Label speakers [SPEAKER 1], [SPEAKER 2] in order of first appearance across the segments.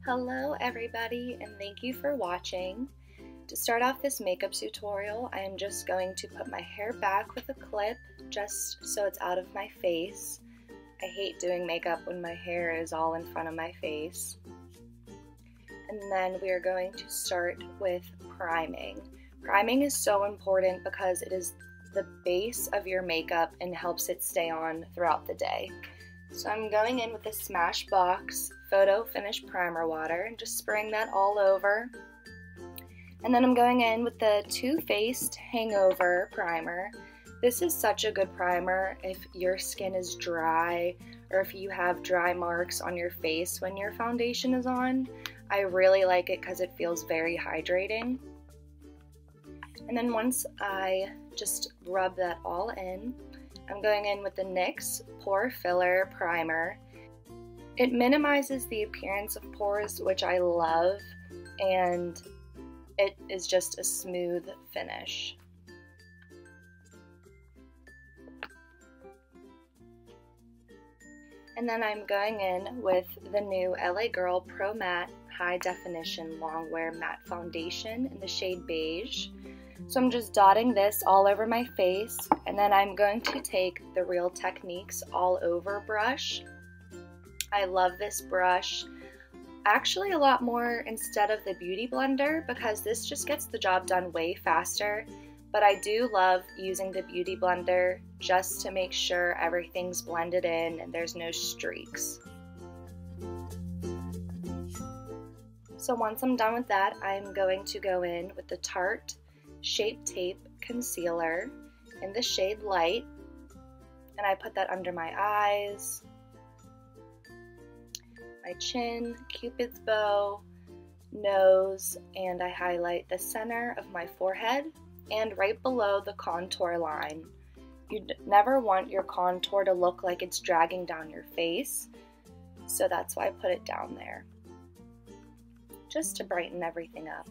[SPEAKER 1] Hello everybody, and thank you for watching. To start off this makeup tutorial, I am just going to put my hair back with a clip just so it's out of my face. I hate doing makeup when my hair is all in front of my face. And then we are going to start with priming. Priming is so important because it is the base of your makeup and helps it stay on throughout the day. So I'm going in with the Smashbox Photo Finish Primer Water and just spraying that all over. And then I'm going in with the Too Faced Hangover Primer. This is such a good primer if your skin is dry or if you have dry marks on your face when your foundation is on. I really like it because it feels very hydrating. And then once I just rub that all in, I'm going in with the NYX Pore Filler Primer. It minimizes the appearance of pores, which I love, and it is just a smooth finish. And then I'm going in with the new LA Girl Pro Matte High Definition Longwear Matte Foundation in the shade Beige. So I'm just dotting this all over my face, and then I'm going to take the Real Techniques All Over brush. I love this brush, actually a lot more instead of the Beauty Blender because this just gets the job done way faster, but I do love using the Beauty Blender just to make sure everything's blended in and there's no streaks. So once I'm done with that, I'm going to go in with the Tarte Shape Tape Concealer in the shade Light, and I put that under my eyes, my chin, Cupid's bow, nose, and I highlight the center of my forehead and right below the contour line. You never want your contour to look like it's dragging down your face, so that's why I put it down there, just to brighten everything up.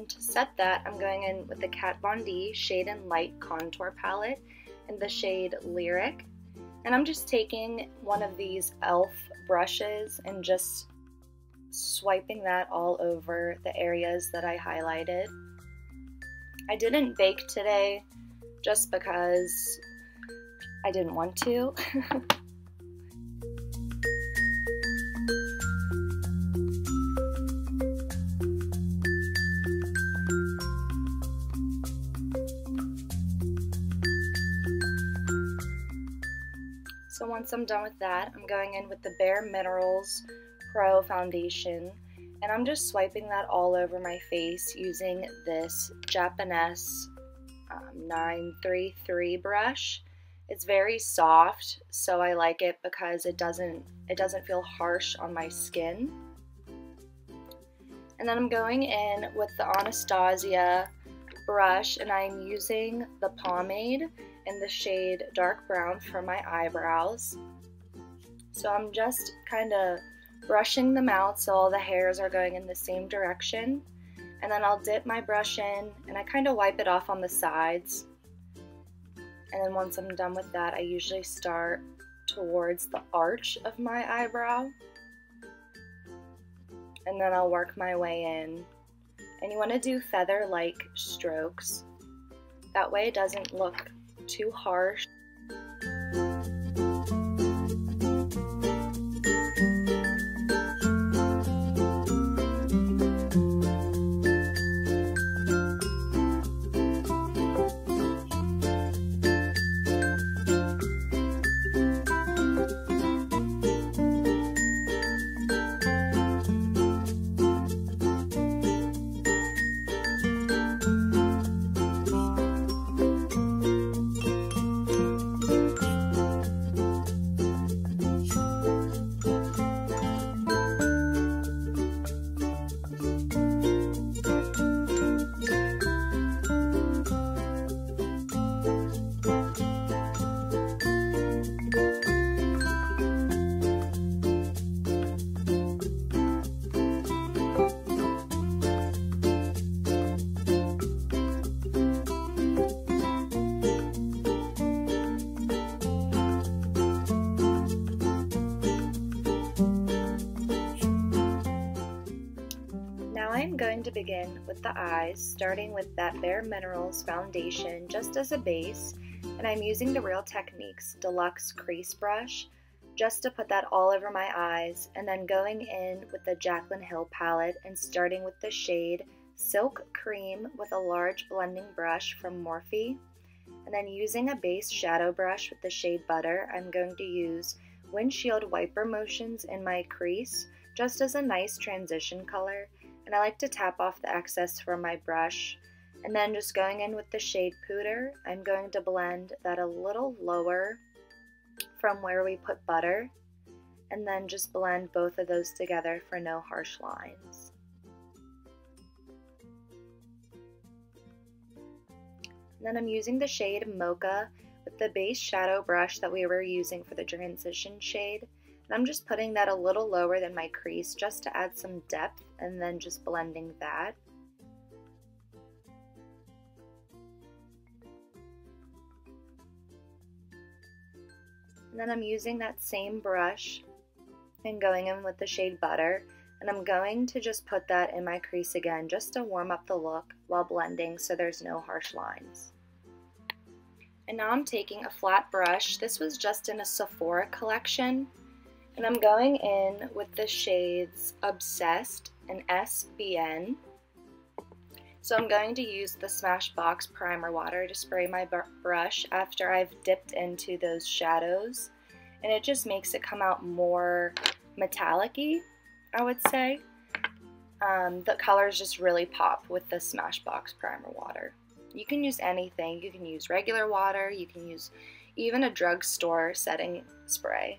[SPEAKER 1] To set that, I'm going in with the Kat Von D Shade and Light Contour Palette in the shade Lyric. And I'm just taking one of these e.l.f. brushes and just swiping that all over the areas that I highlighted. I didn't bake today just because I didn't want to. So once I'm done with that, I'm going in with the Bare Minerals Pro Foundation, and I'm just swiping that all over my face using this Japanese 933 brush. It's very soft, so I like it because it doesn't feel harsh on my skin. And then I'm going in with the Anastasia brush, and I'm using the pomade in the shade Dark Brown for my eyebrows. So I'm just kind of brushing them out so all the hairs are going in the same direction. And then I'll dip my brush in and I kind of wipe it off on the sides. And then once I'm done with that, I usually start towards the arch of my eyebrow. And then I'll work my way in. And you want to do feather-like strokes. That way it doesn't look too harsh. I'm going to begin with the eyes, starting with that Bare Minerals foundation just as a base, and I'm using the Real Techniques Deluxe Crease Brush just to put that all over my eyes, and then going in with the Jaclyn Hill palette and starting with the shade Silk Cream with a large blending brush from Morphe, and then using a base shadow brush with the shade Butter, I'm going to use windshield wiper motions in my crease just as a nice transition color, and I like to tap off the excess from my brush. And then just going in with the shade Pooter, I'm going to blend that a little lower from where we put Butter, and then just blend both of those together for no harsh lines. And then I'm using the shade Mocha with the base shadow brush that we were using for the transition shade, and I'm just putting that a little lower than my crease just to add some depth, and then just blending that. And then I'm using that same brush and going in with the shade Butter, and I'm going to just put that in my crease again just to warm up the look while blending so there's no harsh lines. And now I'm taking a flat brush. This was just in a Sephora collection, and I'm going in with the shades Obsessed and SBN. So I'm going to use the Smashbox primer water to spray my brush after I've dipped into those shadows, and it just makes it come out more metallic-y, I would say. The colors just really pop with the Smashbox primer water. You can use anything. You can use regular water, you can use even a drugstore setting spray.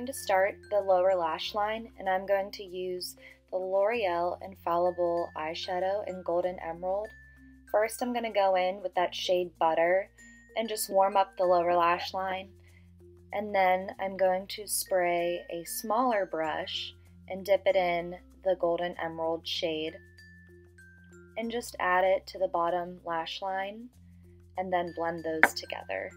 [SPEAKER 1] To start the lower lash line, and I'm going to use the L'Oreal Infallible eyeshadow in Golden Emerald. First I'm going to go in with that shade Butter and just warm up the lower lash line, and then I'm going to spray a smaller brush and dip it in the Golden Emerald shade and just add it to the bottom lash line and then blend those together.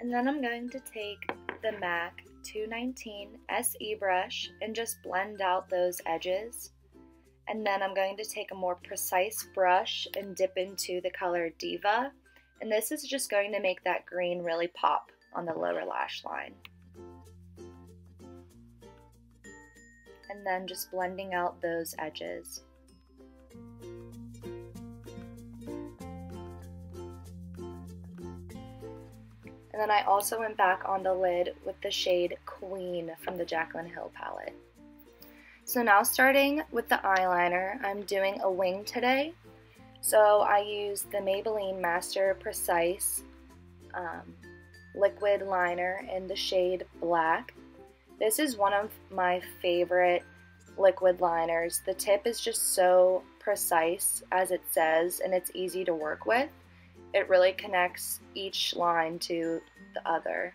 [SPEAKER 1] Then I'm going to take the MAC 219 SE brush and just blend out those edges. And then I'm going to take a more precise brush and dip into the color Diva. And this is just going to make that green really pop on the lower lash line. And then just blending out those edges. And then I also went back on the lid with the shade Queen from the Jaclyn Hill palette. So now starting with the eyeliner, I'm doing a wing today. So I used the Maybelline Master Precise liquid liner in the shade Black. This is one of my favorite liquid liners. The tip is just so precise as it says, and it's easy to work with. It really connects each line to the other.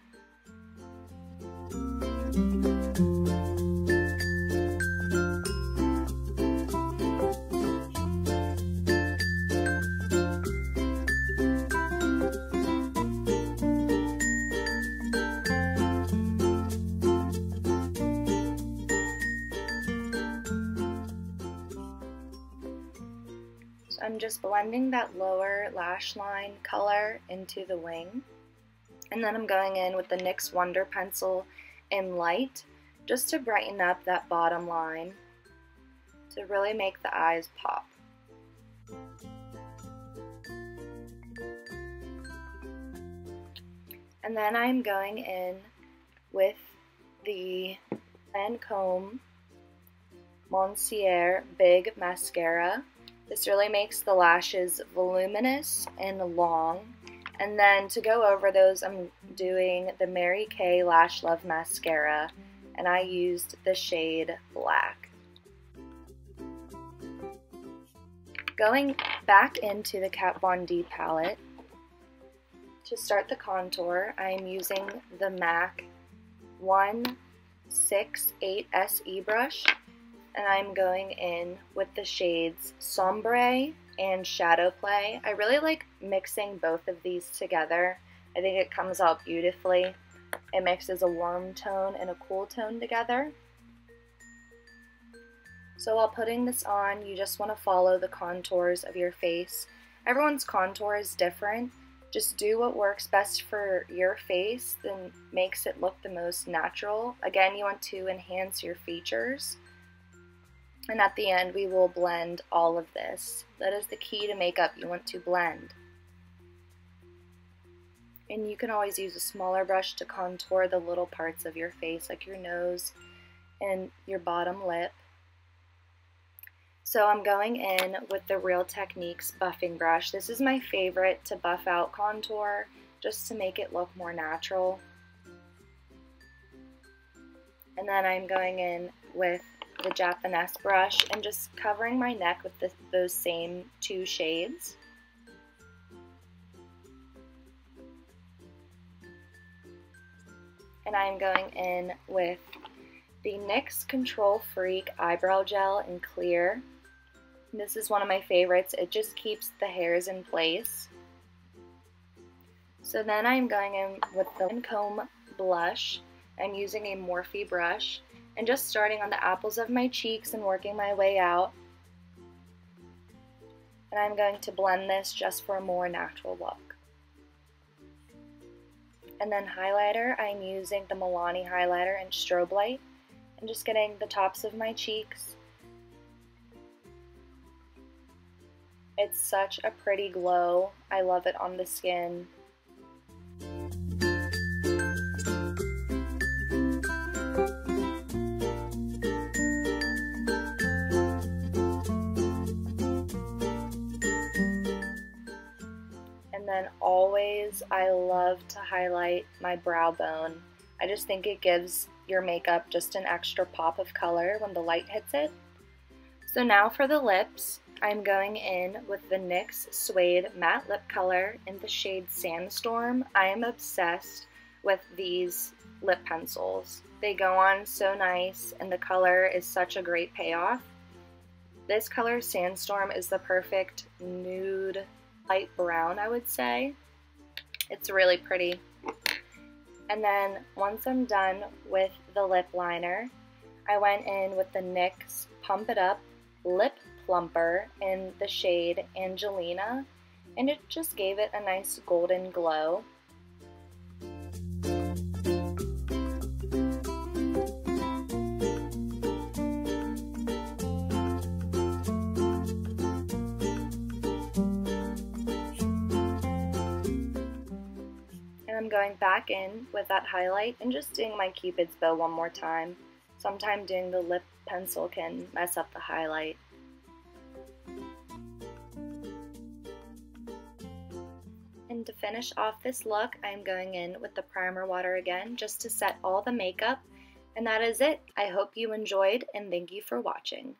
[SPEAKER 1] I'm just blending that lower lash line color into the wing. And then I'm going in with the NYX Wonder Pencil in light, just to brighten up that bottom line, to really make the eyes pop. And then I'm going in with the Lancome Monsieur Big Mascara. This really makes the lashes voluminous and long. And then to go over those, I'm doing the MaryKay Lash Love Mascara, and I used the shade Black. Going back into the Kat Von D palette, to start the contour, I am using the MAC 168 SE brush, and I'm going in with the shades Sombre and Shadow Play. I really like mixing both of these together. I think it comes out beautifully. It mixes a warm tone and a cool tone together. So while putting this on, you just want to follow the contours of your face. Everyone's contour is different. Just do what works best for your face, then makes it look the most natural. Again, you want to enhance your features. And at the end, we will blend all of this. That is the key to makeup. You want to blend. And you can always use a smaller brush to contour the little parts of your face, like your nose and your bottom lip. So I'm going in with the Real Techniques buffing brush. This is my favorite to buff out contour, just to make it look more natural. And then I'm going in with the Japanese brush and just covering my neck with those same two shades. And I'm going in with the NYX Control Freak Eyebrow Gel in Clear. This is one of my favorites. It just keeps the hairs in place. So then I'm going in with the Lancome blush. I'm using a Morphe brush and just starting on the apples of my cheeks and working my way out. And I'm going to blend this just for a more natural look. And then highlighter, I'm using the Milani highlighter in Strobelight and just getting the tops of my cheeks. It's such a pretty glow. I love it on the skin. And then always, I love to highlight my brow bone. I just think it gives your makeup just an extra pop of color when the light hits it. So now for the lips, I'm going in with the NYX Suede Matte Lip Color in the shade Sandstorm. I am obsessed with these lip pencils. They go on so nice and the color is such a great payoff. This color, Sandstorm, is the perfect nude light brown, I would say. It's really pretty. And then once I'm done with the lip liner, I went in with the NYX Pump It Up Lip Plumper in the shade Angelina, and it just gave it a nice golden glow. And I'm going back in with that highlight and just doing my Cupid's bow one more time. Sometimes doing the lip pencil can mess up the highlight. And to finish off this look, I'm going in with the primer water again just to set all the makeup. And that is it. I hope you enjoyed and thank you for watching.